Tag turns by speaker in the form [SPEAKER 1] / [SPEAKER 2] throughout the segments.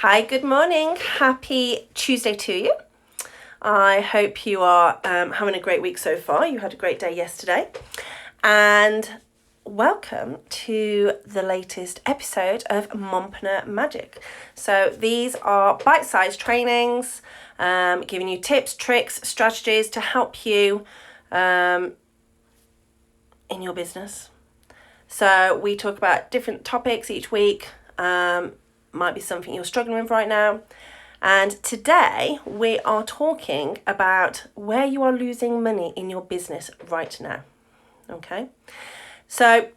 [SPEAKER 1] Hi, good morning. Happy Tuesday to you. I hope you are having a great week so far. You had a great day yesterday. And welcome to the latest episode of Mumpreneur Magic. So these are bite-sized trainings, giving you tips, tricks, strategies to help you in your business. So we talk about different topics each week. Might be something you're struggling with right now. And today we are talking about where you are losing money in your business right now. Okay, so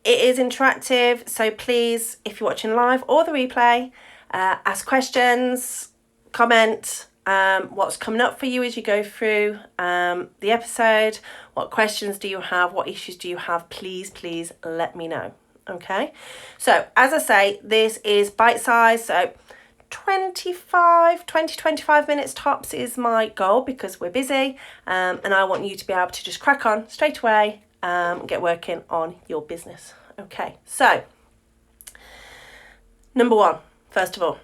[SPEAKER 1] it is interactive, so please, if you're watching live or the replay, ask questions, comment what's coming up for you as you go through the episode. What questions do you have? What issues do you have? Please let me know. Okay, so as I say, this is bite size, so 20-25 minutes tops is my goal because we're busy, and I want you to be able to just crack on straight away, get working on your business. Okay, so number one, first of all,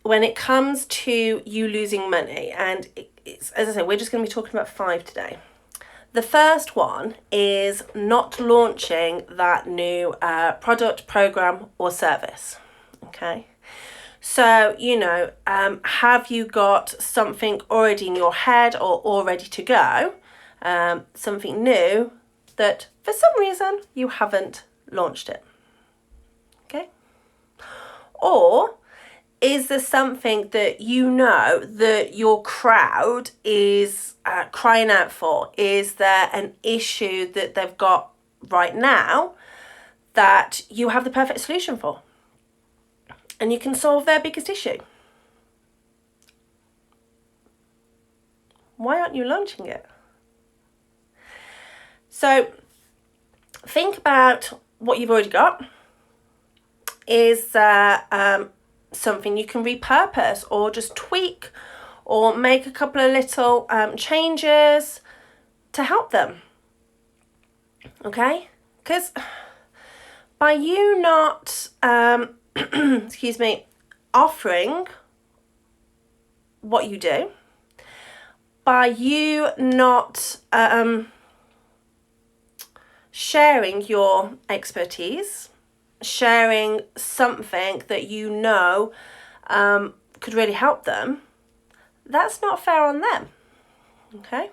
[SPEAKER 1] when it comes to you losing money, and it's, as I said, we're just going to be talking about 5 today. The first one is not launching that new product, program or service. Okay. So, have you got something already in your head or all ready to go? Something new that for some reason you haven't launched it. Okay. Or is there something that you know that your crowd is crying out for? Is there an issue that they've got right now that you have the perfect solution for? And you can solve their biggest issue. Why aren't you launching it? So think about what you've already got. Is something you can repurpose or just tweak or make a couple of little changes to help them. Okay? Because by you not offering what you do, by you not sharing your expertise, sharing something that you know could really help them, that's not fair on them. Okay?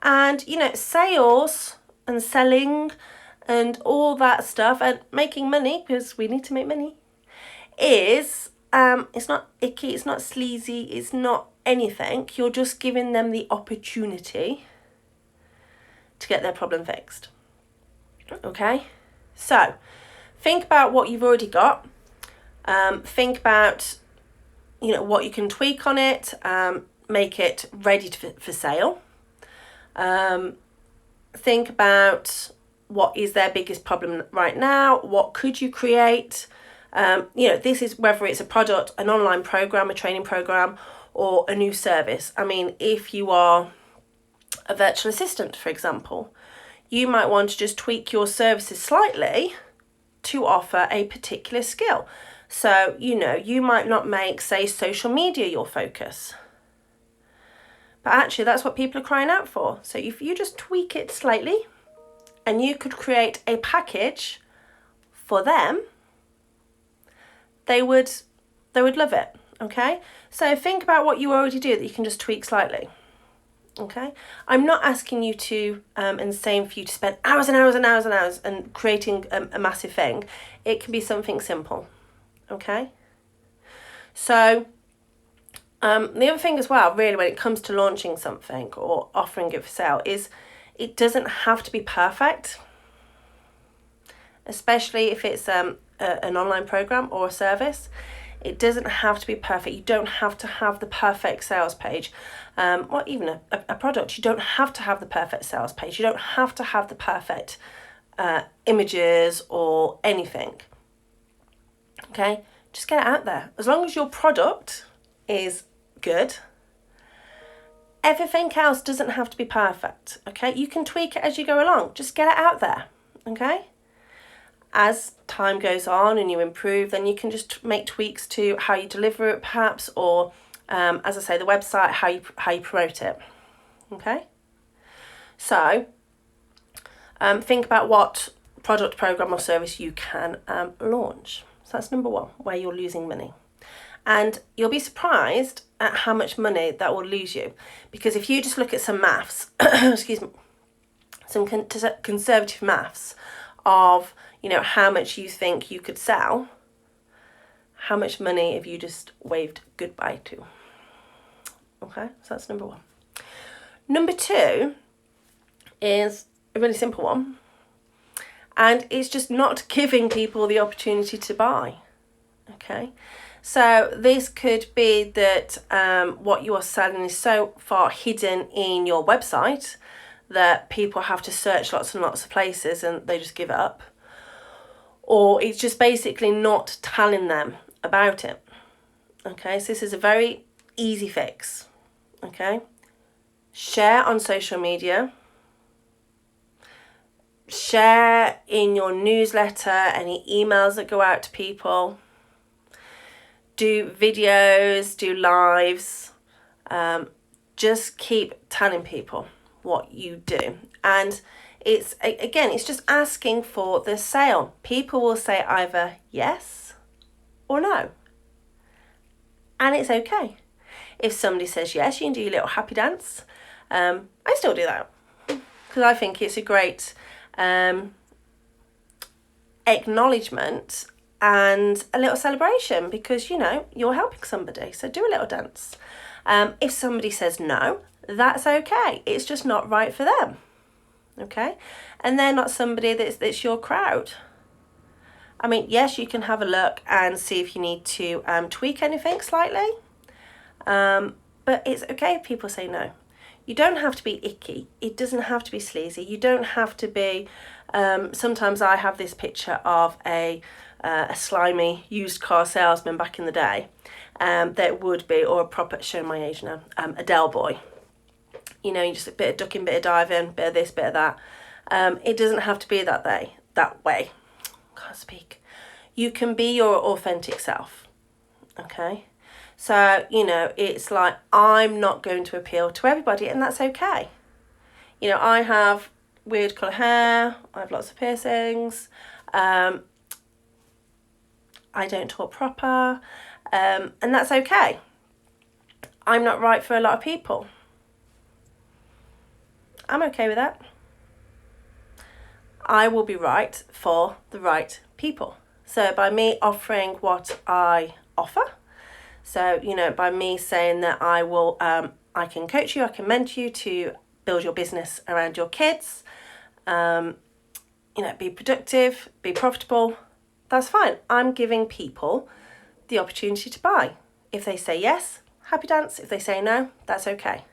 [SPEAKER 1] And, sales and selling and all that stuff and making money, because we need to make money, is it's not icky, it's not sleazy, it's not anything. You're just giving them the opportunity to get their problem fixed. Okay? So think about what you've already got. Think about what you can tweak on it, make it ready for sale. Think about what is their biggest problem right now. What could you create? This is whether it's a product, an online program, a training program, or a new service. I mean, if you are a virtual assistant, for example, you might want to just tweak your services slightly to offer a particular skill. So, you might not make, say, social media your focus. But actually, that's what people are crying out for. So if you just tweak it slightly, and you could create a package for them, they would love it. Okay? So think about what you already do that you can just tweak slightly. Okay, I'm not asking you to and saying for you to spend hours and hours and hours and hours and creating a massive thing. It can be something simple. Okay, so the other thing as well, really, when it comes to launching something or offering it for sale, is it doesn't have to be perfect, especially if it's an online program or a service. It doesn't have to be perfect. You don't have to have the perfect sales page. Or even a product. You don't have to have the perfect sales page. You don't have to have the perfect images or anything. Okay? Just get it out there. As long as your product is good, everything else doesn't have to be perfect. Okay? You can tweak it as you go along. Just get it out there. Okay? As time goes on and you improve, then you can just make tweaks to how you deliver it perhaps, or as I say, the website, how you promote it. Okay, so think about what product, program or service you can launch. So that's number one, where you're losing money. And you'll be surprised at how much money that will lose you. Because if you just look at some maths, excuse me, some conservative maths of, you know, how much you think you could sell, how much money have you just waved goodbye to? Okay, so that's number one. Number two is a really simple one. And it's just not giving people the opportunity to buy. Okay, so this could be that what you are selling is so far hidden in your website that people have to search lots and lots of places and they just give up. Or it's just basically not telling them about it. Okay, so this is a very easy fix. Okay, share on social media. Share in your newsletter, any emails that go out to people. Do videos, do lives. Just keep telling people what you do. And it's, again, it's just asking for the sale. People will say either yes or no. And it's okay. If somebody says yes, you can do your little happy dance. I still do that because I think it's a great acknowledgement and a little celebration, because, you know, you're helping somebody, so do a little dance. If somebody says no, that's okay. It's just not right for them. Okay, and they're not somebody that's your crowd. I mean, yes, you can have a look and see if you need to tweak anything slightly, but it's okay if people say no. You don't have to be icky. It doesn't have to be sleazy. You don't have to be. Sometimes I have this picture of a slimy used car salesman back in the day. That would be, or a proper, showing my age now, a Del boy. You know, you just a bit of ducking, bit of diving, bit of this, bit of that. It doesn't have to be that way. Can't speak. You can be your authentic self. Okay. So, you know, it's like, I'm not going to appeal to everybody, and that's okay. You know, I have weird colour hair, I have lots of piercings, I don't talk proper, and that's okay. I'm not right for a lot of people. I'm okay with that. I will be right for the right people. So by me offering what I offer, so, you know, by me saying that I will, I can coach you, I can mentor you to build your business around your kids, you know, be productive, be profitable, that's fine. I'm giving people the opportunity to buy. If they say yes, happy dance. If they say no, that's okay.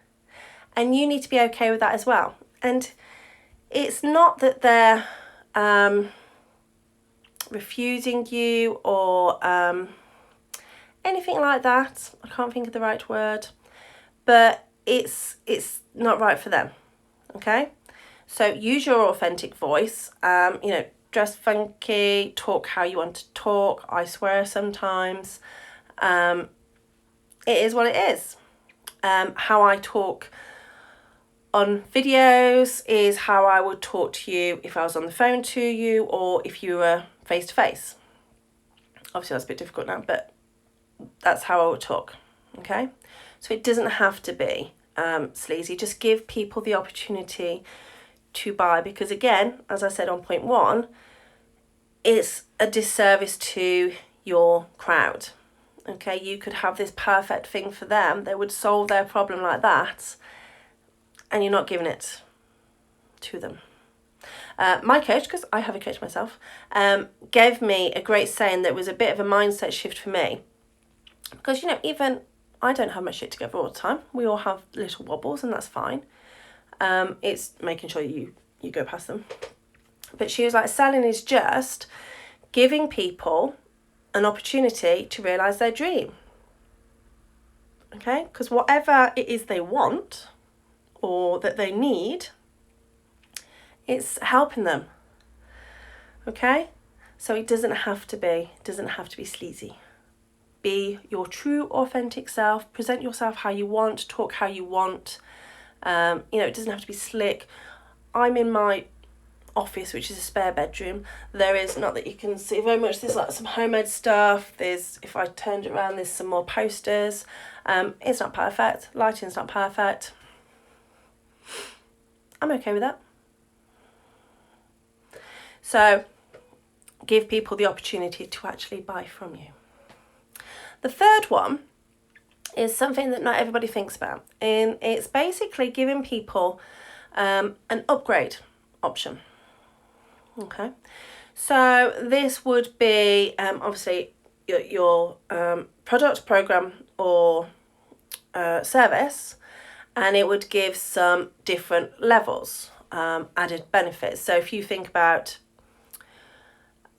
[SPEAKER 1] And you need to be okay with that as well. And it's not that they're refusing you or anything like that. I can't think of the right word, but it's not right for them. Okay, so use your authentic voice. You know, dress funky, talk how you want to talk. I swear sometimes. It is what it is. How I talk on videos is how I would talk to you if I was on the phone to you, or if you were face to face. Obviously that's a bit difficult now, but that's how I would talk. Okay, so it doesn't have to be sleazy. Just give people the opportunity to buy, because again, as I said on point one, it's a disservice to your crowd. Okay, you could have this perfect thing for them, they would solve their problem like that, and you're not giving it to them. My coach, because I have a coach myself, gave me a great saying that was a bit of a mindset shift for me. Because, you know, even I don't have my shit together all the time. We all have little wobbles, and that's fine. It's making sure you go past them. But she was like, selling is just giving people an opportunity to realise their dream. Okay? Because whatever it is they want or that they need, it's helping them. Okay? So it doesn't have to be sleazy. Be your true, authentic self. Present yourself how you want. Talk how you want. It doesn't have to be slick. I'm in my office, which is a spare bedroom. There is, not that you can see very much, there's like some homemade stuff. If I turned it around, there's some more posters. It's not perfect. Lighting's not perfect. I'm okay with that. So give people the opportunity to actually buy from you. The third one is something that not everybody thinks about, and it's basically giving people an upgrade option. Okay, so this would be obviously your product, program, or service, and it would give some different levels, added benefits. So if you think about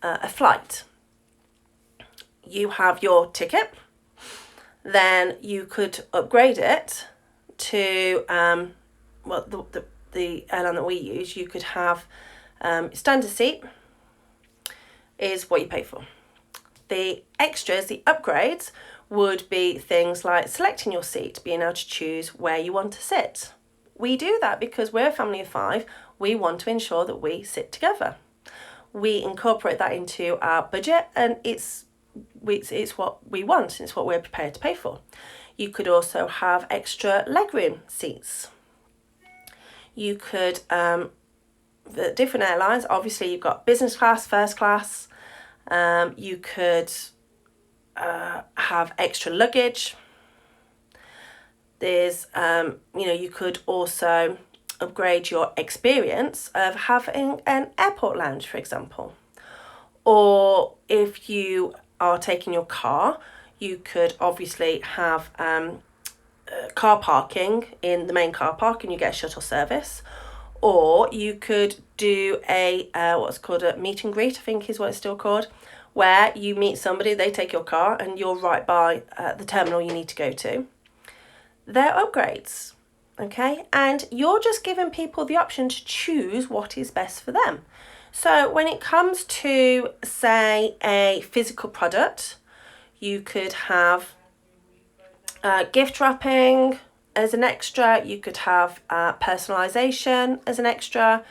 [SPEAKER 1] a flight, you have your ticket, then you could upgrade it to the airline that we use. You could have standard seat is what you pay for. The extras, the upgrades, would be things like selecting your seat, being able to choose where you want to sit. We do that because we're a family of 5. We want to ensure that we sit together. We incorporate that into our budget, and it's what we want, and it's what we're prepared to pay for. You could also have extra legroom seats. You could, the different airlines, obviously you've got business class, first class. You could have extra luggage. There's, you could also upgrade your experience of having an airport lounge, for example. Or if you are taking your car, you could obviously have car parking in the main car park and you get a shuttle service. Or you could do a what's called a meet and greet, I think is what it's still called, where you meet somebody, they take your car and you're right by the terminal you need to go to. They're upgrades, okay? And you're just giving people the option to choose what is best for them. So when it comes to, say, a physical product, you could have gift wrapping as an extra. You could have personalisation as an extra.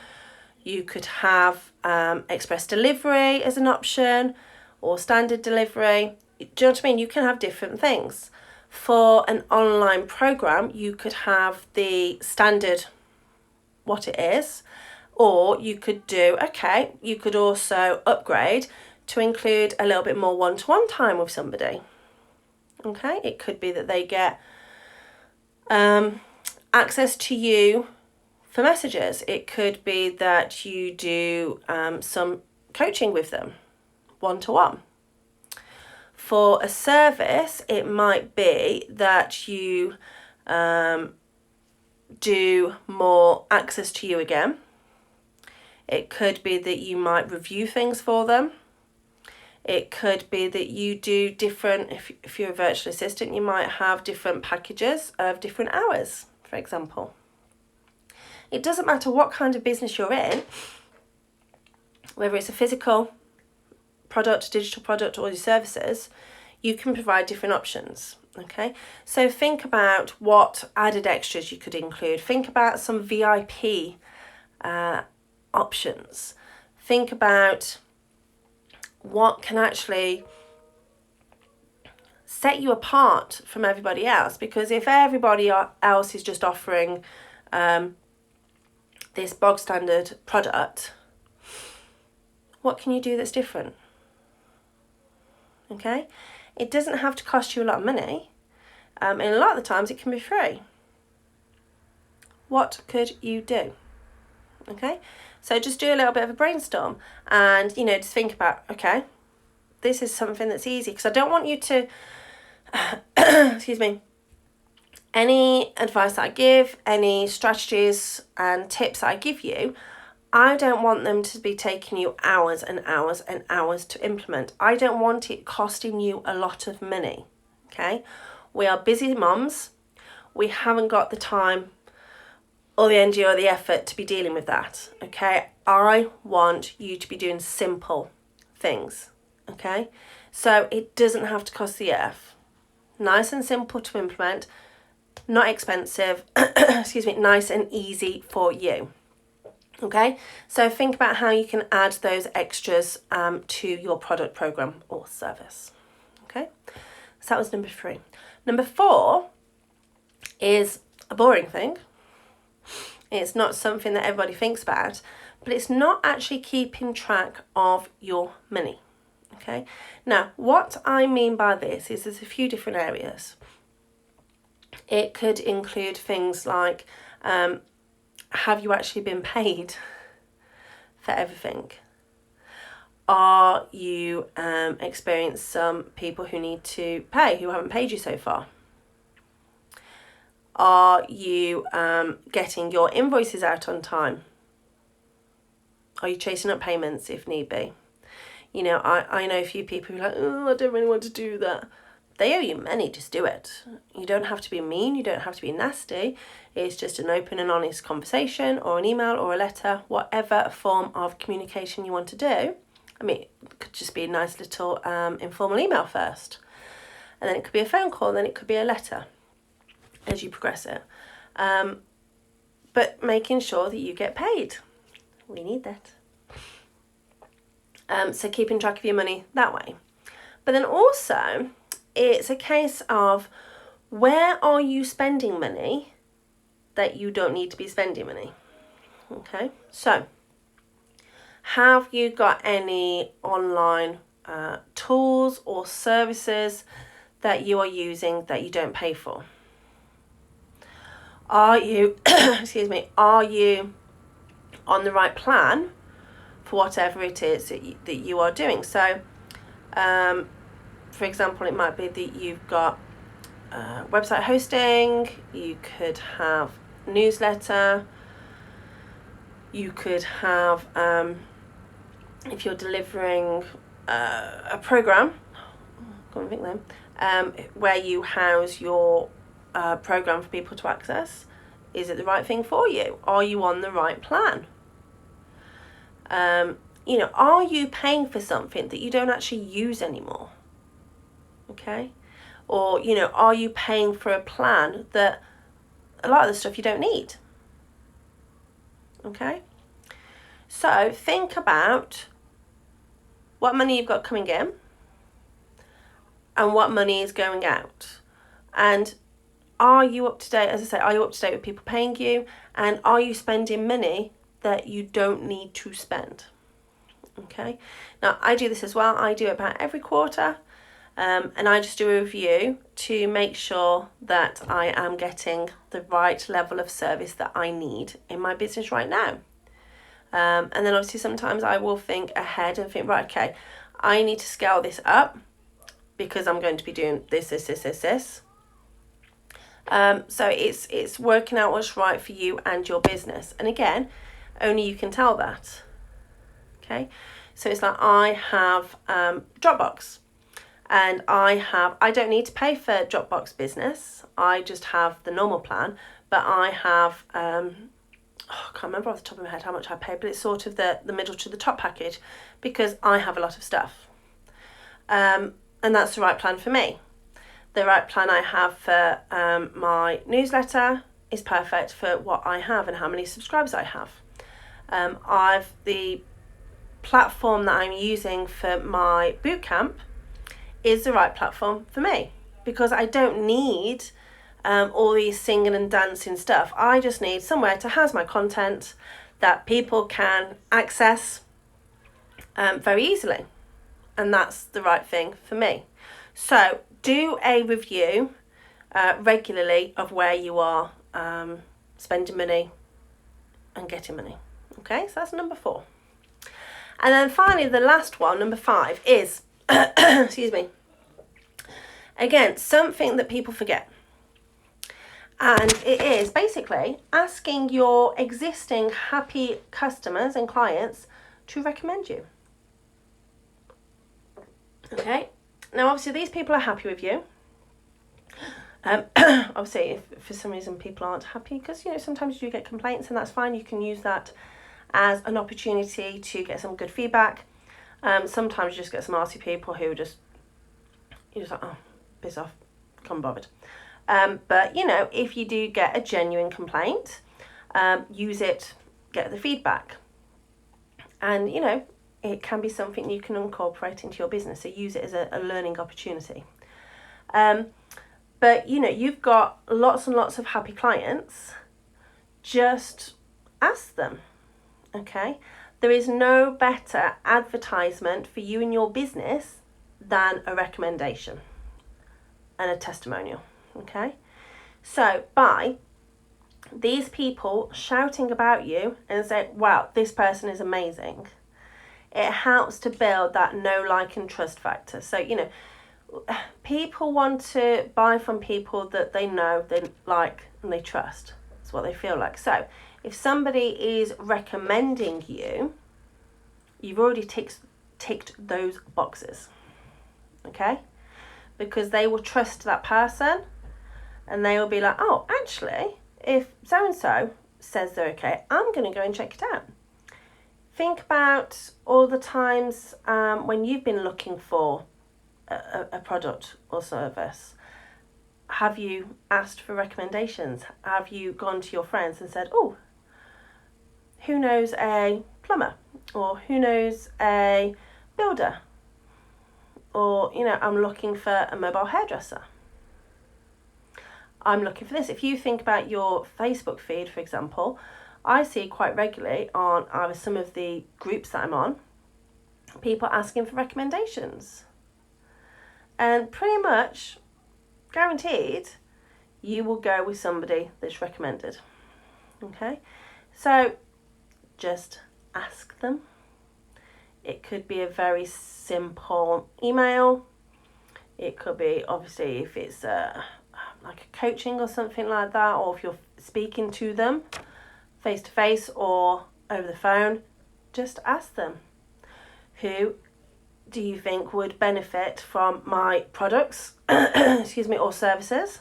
[SPEAKER 1] You could have express delivery as an option, or standard delivery. Do you know what I mean? You can have different things. For an online program, you could have the standard, what it is, or you could you could also upgrade to include a little bit more one-to-one time with somebody. Okay, it could be that they get access to you for messages. It could be that you do some coaching with them, one-to-one. For a service, it might be that you do more access to you again. It could be that you might review things for them. It could be that you do different, if you're a virtual assistant, you might have different packages of different hours, for example. It doesn't matter what kind of business you're in, whether it's a physical product, digital product, or your services, you can provide different options. Okay, so think about what added extras you could include. Think about some VIP options. Think about what can actually set you apart from everybody else, because if everybody else is just offering this bog standard product, what can you do that's different? Okay, it doesn't have to cost you a lot of money, and a lot of the times it can be free. What could you do? Okay, so just do a little bit of a brainstorm and, just think about, okay, this is something that's easy, because I don't want you to, excuse me, any advice that I give, any strategies and tips that I give you, I don't want them to be taking you hours and hours and hours to implement. I don't want it costing you a lot of money, okay? We are busy mums. We haven't got the time or the energy or the effort to be dealing with that, okay? I want you to be doing simple things, okay? So it doesn't have to cost the earth. Nice and simple to implement, not expensive, excuse me, nice and easy for you. Okay, so think about how you can add those extras to your product, program, or service. Okay, so that was number 3. Number 4 is a boring thing. It's not something that everybody thinks about, but it's not actually keeping track of your money. Okay, now what I mean by this is there's a few different areas. It could include things like, have you actually been paid for everything? Are you experienced some people who need to pay, who haven't paid you so far? Are you getting your invoices out on time? Are you chasing up payments if need be? You know, I know a few people who are like, oh, I don't really want to do that. They owe you money, just do it. You don't have to be mean, you don't have to be nasty. It's just an open and honest conversation or an email or a letter, whatever form of communication you want to do. I mean, it could just be a nice little informal email first. And then it could be a phone call, then it could be a letter as you progress it. But making sure that you get paid. We need that. So keeping track of your money that way. But then also, it's a case of where are you spending money that you don't need to be spending money? Okay, so have you got any online tools or services that you are using that you don't pay for? Are you, excuse me, are you on the right plan for whatever it is that you are doing? So, for example, it might be that you've got website hosting, you could have newsletter, you could have, if you're delivering a program, can't think then, where you house your program for people to access. Is it the right thing for you? Are you on the right plan? You know, are you paying for something that you don't actually use anymore? Okay, or you know, are you paying for a plan that a lot of the stuff you don't need? Okay, so think about what money you've got coming in and what money is going out, and are you up to date? As I say, are you up to date with people paying you, and are you spending money that you don't need to spend? Okay, now I do this as well. I do it about every quarter. And I just do a review to make sure that I am getting the right level of service that I need in my business right now. And then obviously sometimes I will think ahead and think, right, okay, I need to scale this up because I'm going to be doing this. So it's working out what's right for you and your business. And again, only you can tell that. Okay, so it's like I have Dropbox. And I don't need to pay for Dropbox Business. I just have the normal plan, but I have, I can't remember off the top of my head how much I pay, but it's sort of the middle to the top package because I have a lot of stuff. And that's the right plan for me. The right plan I have for my newsletter is perfect for what I have and how many subscribers I have. The platform that I'm using for my bootcamp is the right platform for me because I don't need all these singing and dancing stuff. I just need somewhere to house my content that people can access very easily, and that's the right thing for me. So do a review regularly of where you are spending money and getting money. Okay, so that's number 4. And then finally, the last one, number 5, is excuse me. Again, something that people forget. And it is basically asking your existing happy customers and clients to recommend you. Okay. Now, obviously, these people are happy with you. Obviously, if for some reason people aren't happy, because, you know, sometimes you get complaints and that's fine. You can use that as an opportunity to get some good feedback. Sometimes you just get some arsey people who just, you're just like, oh, piss off, can't be bothered. But, you know, if you do get a genuine complaint, use it, get the feedback. And, you know, it can be something you can incorporate into your business. So use it as a learning opportunity. But, you know, you've got lots and lots of happy clients. Just ask them, okay? There is no better advertisement for you and your business than a recommendation and a testimonial, okay? So by these people shouting about you and saying, wow, this person is amazing, it helps to build that know, like, and trust factor. So, you know, people want to buy from people that they know, they like, and they trust. That's what they feel like. So if somebody is recommending you, you've already ticked those boxes, okay? Because they will trust that person, and they will be like, oh, actually, if so-and-so says they're okay, I'm going to go and check it out. Think about all the times when you've been looking for a product or service. Have you asked for recommendations? Have you gone to your friends and said, oh, who knows a plumber? Or who knows a builder? Or, you know, I'm looking for a mobile hairdresser. I'm looking for this. If you think about your Facebook feed, for example, I see quite regularly on either some of the groups that I'm on, people asking for recommendations. And pretty much guaranteed you will go with somebody that's recommended. Okay? So just ask them. It could be a very simple email. It could be, obviously, if it's like a coaching or something like that, or if you're speaking to them face to face or over the phone, just ask them, who do you think would benefit from my products, excuse me, or services?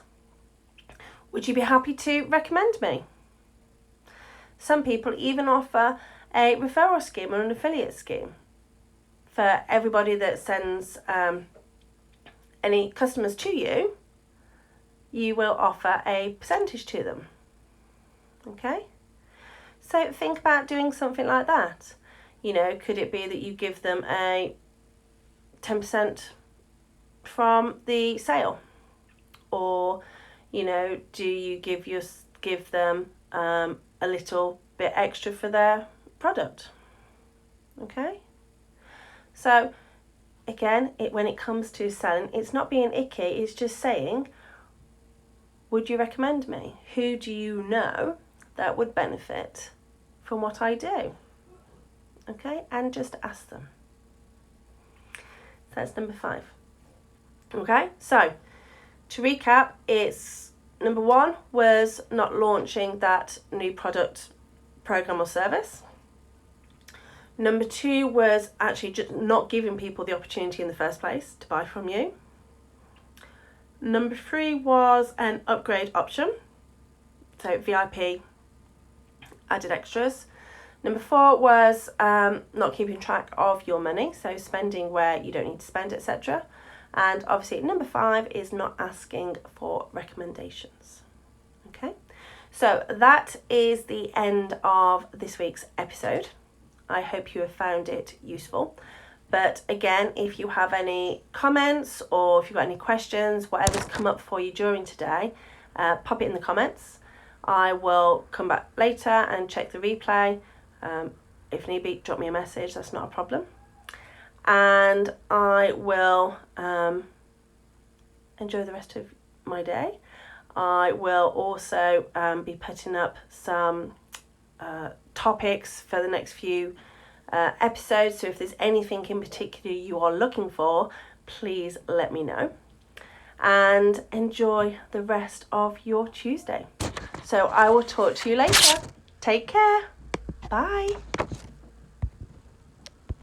[SPEAKER 1] Would you be happy to recommend me? Some people even offer a referral scheme or an affiliate scheme. For everybody that sends any customers to you, you will offer a percentage to them. Okay? So think about doing something like that. You know, could it be that you give them a 10% from the sale? Or, you know, do you give them a little bit extra for their product? Okay? So again, when it comes to selling, it's not being icky, it's just saying, would you recommend me? Who do you know that would benefit from what I do? Okay, and just ask them. So that's number 5. Okay, so to recap, it's number 1 was not launching that new product, program, or service. Number 2 was actually just not giving people the opportunity in the first place to buy from you. Number 3 was an upgrade option, so VIP, added extras. Number 4 was not keeping track of your money, so spending where you don't need to spend, etc. And obviously number 5 is not asking for recommendations. Okay, so that is the end of this week's episode. I hope you have found it useful. But again, if you have any comments or if you've got any questions, whatever's come up for you during today, pop it in the comments. I will come back later and check the replay. If need be, drop me a message, that's not a problem. And I will enjoy the rest of my day. I will also be putting up some topics for the next few episodes, so if there's anything in particular you are looking for, please let me know. And enjoy the rest of your Tuesday. So I will talk to you later. Take care. Bye.